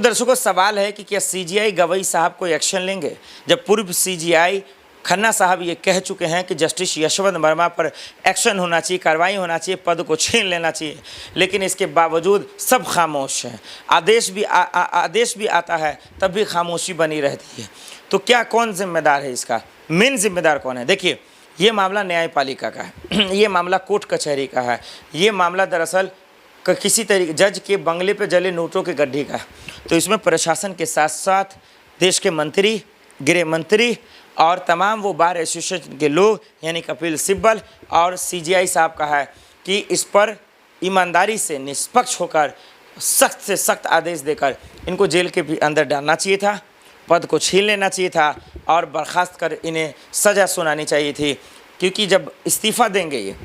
दर्शकों, सवाल है कि क्या सीजीआई गवई साहब कोई एक्शन लेंगे, जब पूर्व सीजीआई खन्ना साहब ये कह चुके हैं कि जस्टिस यशवंत वर्मा पर एक्शन होना चाहिए, कार्रवाई होना चाहिए, पद को छीन लेना चाहिए, लेकिन इसके बावजूद सब खामोश हैं। आदेश भी आता है तब भी खामोशी बनी रहती है। तो क्या कौन जिम्मेदार है इसका? मेन जिम्मेदार कौन है? देखिए, ये मामला न्यायपालिका का है, ये मामला कोर्ट कचहरी का है, ये मामला दरअसल किसी तरीके जज के बंगले पे जले नोटों के गड्ढे का है। तो इसमें प्रशासन के साथ साथ देश के मंत्री, गृह मंत्री और तमाम वो बार एसोसिएशन के लोग यानी कपिल सिब्बल और सीजीआई साहब का है कि इस पर ईमानदारी से निष्पक्ष होकर सख्त से सख्त आदेश देकर इनको जेल के भी अंदर डालना चाहिए था, पद को छीन लेना चाहिए था और बर्खास्त कर इन्हें सज़ा सुनानी चाहिए थी। क्योंकि जब इस्तीफ़ा देंगे, ये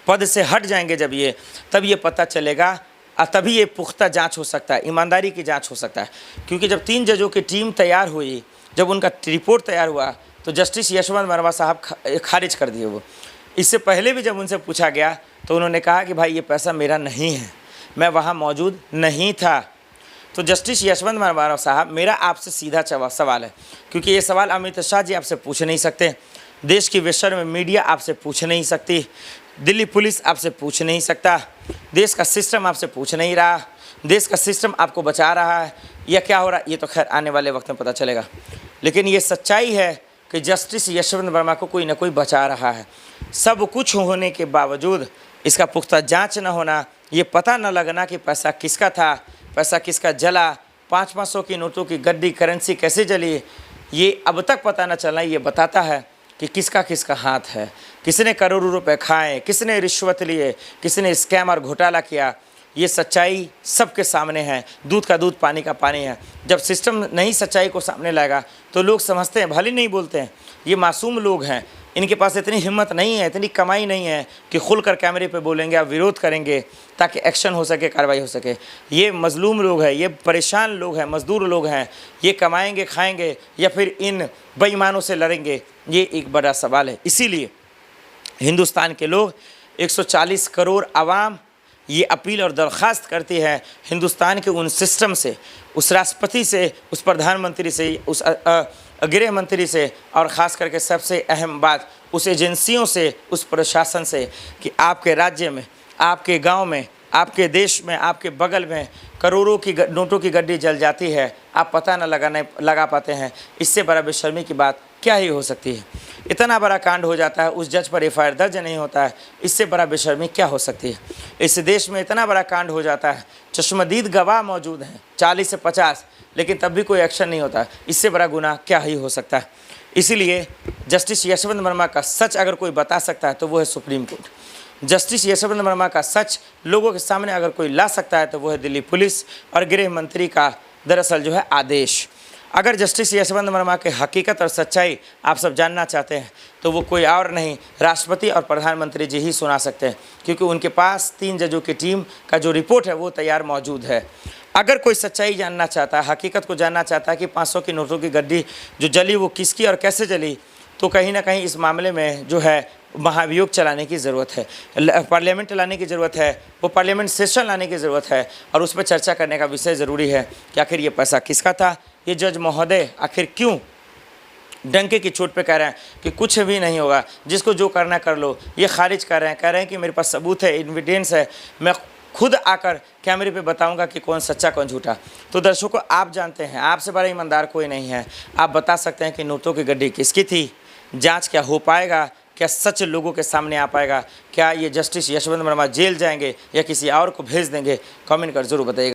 पद से हट जाएंगे जब ये, तब ये पता चलेगा और तभी ये पुख्ता जांच हो सकता है, ईमानदारी की जांच हो सकता है। क्योंकि जब 3 जजों की टीम तैयार हुई, जब उनका रिपोर्ट तैयार हुआ, तो जस्टिस यशवंत वर्मा साहब खारिज कर दिए वो। इससे पहले भी जब उनसे पूछा गया तो उन्होंने कहा कि भाई ये पैसा मेरा नहीं है, मैं वहाँ मौजूद नहीं था। तो जस्टिस यशवंत वर्मा साहब, मेरा आपसे सीधा सवाल है, क्योंकि ये सवाल अमित शाह जी आपसे पूछ नहीं सकते, देश की विश्व मीडिया आपसे पूछ नहीं सकती, दिल्ली पुलिस आपसे पूछ नहीं सकता, देश का सिस्टम आपसे पूछ नहीं रहा, देश का सिस्टम आपको बचा रहा है या क्या हो रहा है, ये तो खैर आने वाले वक्त में पता चलेगा। लेकिन ये सच्चाई है कि जस्टिस यशवंत वर्मा को कोई ना कोई बचा रहा है। सब कुछ होने के बावजूद इसका पुख्ता जांच न होना, ये पता न लगना कि पैसा किसका था, पैसा किसका जला, 500 की नोटों की गड्डी करेंसी कैसे जली, ये अब तक पता न चलना, ये बताता है कि किसका किसका हाथ है, किसने करोड़ों रुपए खाए, किसने रिश्वत लिए, किसने स्कैम और घोटाला किया। ये सच्चाई सबके सामने है, दूध का दूध पानी का पानी है। जब सिस्टम नहीं सच्चाई को सामने लाएगा तो लोग समझते हैं, भले नहीं बोलते हैं, ये मासूम लोग हैं, इनके पास इतनी हिम्मत नहीं है, इतनी कमाई नहीं है कि खुलकर कैमरे पे बोलेंगे या विरोध करेंगे ताकि एक्शन हो सके, कार्रवाई हो सके। ये मजलूम लोग हैं, ये परेशान लोग हैं, मजदूर लोग हैं, ये कमाएंगे खाएंगे या फिर इन बेईमानों से लड़ेंगे, ये एक बड़ा सवाल है। इसीलिए हिंदुस्तान के लोग 140 करोड़ आवाम ये अपील और दरख्वास्त करती है हिंदुस्तान के उन सिस्टम से, उस राष्ट्रपति से, उस प्रधानमंत्री से, उस गृह मंत्री से और ख़ास करके सबसे अहम बात उस एजेंसियों से, उस प्रशासन से कि आपके राज्य में, आपके गांव में, आपके देश में, आपके बगल में करोड़ों की नोटों की गड्डी जल जाती है, आप पता न लगा पाते हैं। इससे बड़ा बेशर्मी की बात क्या ही हो सकती है? इतना बड़ा कांड हो जाता है, उस जज पर एफआईआर दर्ज नहीं होता है, इससे बड़ा बेशर्मी क्या हो सकती है? इस देश में इतना बड़ा कांड हो जाता है, चश्मदीद गवाह मौजूद हैं 40 से 50, लेकिन तब भी कोई एक्शन नहीं होता है, इससे बड़ा गुनाह क्या ही हो सकता है? इसीलिए जस्टिस यशवंत वर्मा का सच अगर कोई बता सकता है तो वो है supreme court. Justice Yashwant Verma का सच लोगों के सामने अगर कोई ला सकता है तो वो है दिल्ली पुलिस और गृह मंत्री का दरअसल जो है आदेश। अगर जस्टिस यशवंत वर्मा के हकीकत और सच्चाई आप सब जानना चाहते हैं तो वो कोई और नहीं, राष्ट्रपति और प्रधानमंत्री जी ही सुना सकते हैं, क्योंकि उनके पास 3 जजों की टीम का जो रिपोर्ट है वो तैयार मौजूद है। अगर कोई सच्चाई जानना चाहता है, हकीकत को जानना चाहता है कि 500 की नोटों की गड्डी जो जली वो किसकी और कैसे जली, तो कहीं ना कहीं इस मामले में जो है महाभियोग चलाने की ज़रूरत है, पार्लियामेंट लाने की ज़रूरत है, वो पार्लियामेंट सेशन लाने की ज़रूरत है और उस पर चर्चा करने का विषय ज़रूरी है कि आखिर ये पैसा किसका था। ये जज महोदय आखिर क्यों डंके की चोट पे कह रहे हैं कि कुछ भी नहीं होगा, जिसको जो करना कर लो, ये खारिज कर रहे हैं, कह रहे हैं कि मेरे पास सबूत है, एविडेंस है, मैं खुद आकर कैमरे पे बताऊंगा कि कौन सच्चा कौन झूठा। तो दर्शकों, आप जानते हैं, आपसे बड़ा ईमानदार कोई नहीं है, आप बता सकते हैं कि नोटों की गड्डी किसकी थी, जांच क्या हो पाएगा, क्या सच लोगों के सामने आ पाएगा, क्या ये जस्टिस यशवंत वर्मा जेल जाएंगे या किसी और को भेज देंगे? कमेंट कर जरूर बताइएगा।